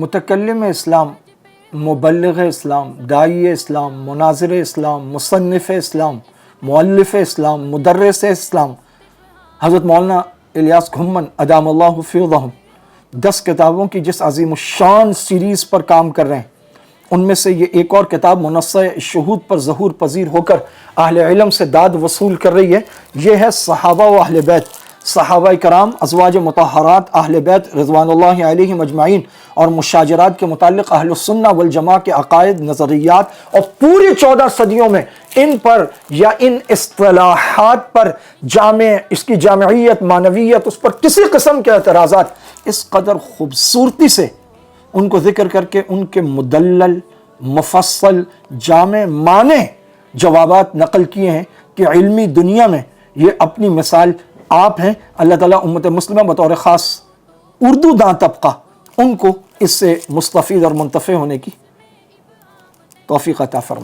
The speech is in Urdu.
متکلم اسلام، مبلغ اسلام، داعی اسلام، مناظر اسلام، مصنف اسلام، مؤلف اسلام، مدرس اسلام حضرت مولانا الیاس گھمن ادام اللہ فیضہم 10 کتابوں کی جس عظیم الشان سیریز پر کام کر رہے ہیں، ان میں سے یہ ایک اور کتاب منصہ شہود پر ظہور پذیر ہو کر اہل علم سے داد وصول کر رہی ہے، یہ ہے صحابہ و اہل بیت، صحابہ کرام، ازواج مطہرات، اہل بیت رضوان اللہ علیہم اجمعین اور مشاجرات کے متعلق اہل السنہ والجماعہ کے عقائد، نظریات، اور پوری 14 صدیوں میں ان پر یا ان اصطلاحات پر اس کی جامعیت، معنویت، اس پر کسی قسم کے اعتراضات اس قدر خوبصورتی سے ان کو ذکر کر کے ان کے مدلل، مفصل، جامع معنی جوابات نقل کیے ہیں کہ علمی دنیا میں یہ اپنی مثال آپ ہیں۔ اللہ تعالیٰ امت مسلمہ بطور خاص اردو داں طبقہ ان کو اس سے مستفید اور منتفع ہونے کی توفیق عطا فرمائے۔